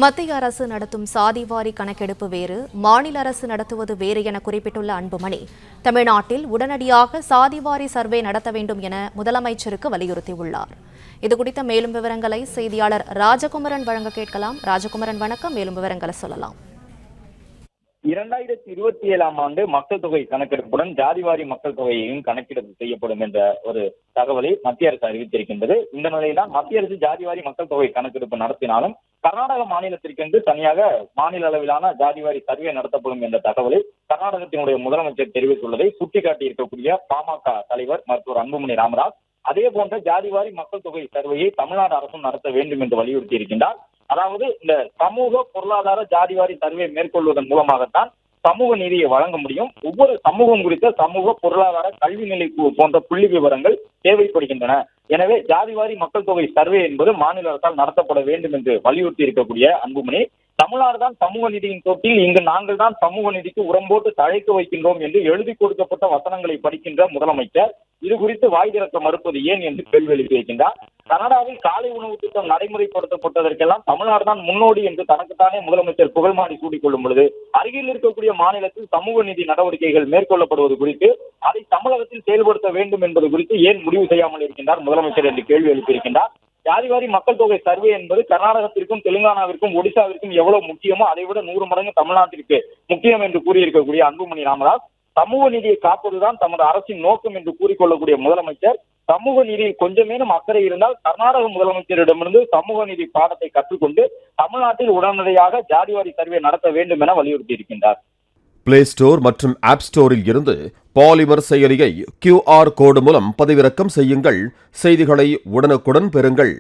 மத்திய அரசு நடத்தும் சாதிவாரி கணக்கெடுப்பு வேறு, மாநில அரசு நடத்துவது வேறு என குறிப்பிட்டுள்ள அன்புமணி, தமிழ்நாட்டில் உடனடியாக சாதிவாரி சர்வே நடத்த வேண்டும் என முதலமைச்சருக்கு வலியுறுத்தியுள்ளார். இதுகுறித்த மேலும் விவரங்களை செய்தியாளர் ராஜகுமரன் வழங்க கேட்கலாம். ராஜகுமரன் வணக்கம், மேலும் விவரங்களை சொல்லலாம். 2027 ஆண்டு மக்கள் தொகை கணக்கெடுப்புடன் ஜாதிவாரி மக்கள் தொகையையும் கணக்கெடுப்பு செய்யப்படும் என்ற ஒரு தகவலை மத்திய அரசு அறிவித்திருக்கின்றது. இந்த நிலையில்தான் மத்திய அரசு ஜாதிவாரி மக்கள் தொகை கணக்கெடுப்பு நடத்தினாலும் கர்நாடக மாநிலத்திற்கென்று தனியாக மாநில அளவிலான ஜாதிவாரி சர்வே நடத்தப்படும் என்ற தகவலை கர்நாடகத்தினுடைய முதலமைச்சர் தெரிவித்துள்ளதை சுட்டிக்காட்டியிருக்கக்கூடிய பாமக தலைவர் மருத்துவர் அன்புமணி ராமதாஸ் அதே போன்ற ஜாதிவாரி மக்கள் தொகை சர்வையை தமிழ்நாடு அரசும் நடத்த வேண்டும் என்று வலியுறுத்தி இருக்கின்றார். அதாவது இந்த சமூக பொருளாதார ஜாதிவாரி சர்வே மேற்கொள்வதன் மூலமாகத்தான் சமூக நீதியை வழங்க முடியும். ஒவ்வொரு சமூகம் குறித்த சமூக பொருளாதார கல்வி நிலை போன்ற புள்ளி விவரங்கள் தேவைப்படுகின்றன. எனவே ஜாதிவாரி மக்கள் தொகை சர்வே என்பது மாநில அரசால் நடத்தப்பட வேண்டும் என்று வலியுறுத்தி இருக்கக்கூடிய அன்புமணி, தமிழ்நாடு தான் சமூக நீதியின் தொட்டில், இங்கு நாங்கள் தான் சமூக நீதிக்கு உரம்போட்டு தழைக்க வைக்கின்றோம் என்று எழுதி கொடுக்கப்பட்ட வசனங்களை படிக்கின்ற முதலமைச்சர் இது குறித்து வாய் திறக்க மறுப்பது ஏன் என்று கேள்வி எழுப்பி வைக்கின்றார். கனடாவில் காலை உணவு திட்டம் நடைமுறைப்படுத்தப்பட்டதற்கெல்லாம் தமிழ்நாடு தான் முன்னோடி என்று தனக்குத்தானே முதலமைச்சர் புகழ்மாடி சூடிக் கொள்ளும் பொழுது, அருகில் இருக்கக்கூடிய மாநிலத்தில் சமூக நீதி நடவடிக்கைகள் மேற்கொள்ளப்படுவது குறித்து அதை தமிழகத்தில் செயல்படுத்த வேண்டும் என்பது குறித்து ஏன் முடிவு செய்யாமல் இருக்கின்றார் முதலமைச்சர் என்று கேள்வி எழுப்பியிருக்கின்றார். ஜாதிவாரி மக்கள் தொகை சர்வே என்பது கர்நாடகத்திற்கும் தெலுங்கானாவிற்கும் ஒடிசாவிற்கும் எவ்வளவு முக்கியமோ அதை விட 100 மடங்கு தமிழ்நாட்டிற்கு முக்கியம் என்று கூறியிருக்கக்கூடிய அன்புமணி ராமதாஸ், சமூக நீதியை காப்பதுதான் தமது அரசின் நோக்கம் என்று கூறிக்கொள்ளக்கூடிய முதலமைச்சர், சமூக நீதியில் கொஞ்சமேனும் அக்கறை இருந்தால் கர்நாடக முதலமைச்சரிடமிருந்து சமூக நீதி பாடத்தை கற்றுக்கொண்டு தமிழ்நாட்டில் உடனடியாக ஜாதிவாரி சர்வே நடத்த வேண்டும் என வலியுறுத்தி இருக்கின்றார். பிளே ஸ்டோர் மற்றும் ஆப் ஸ்டோரில் இருந்து பாலிமர் செயலியை QR கோடு மூலம் பதிவிறக்கம் செய்யுங்கள். செய்திகளை உடனுக்குடன் பெறுங்கள்.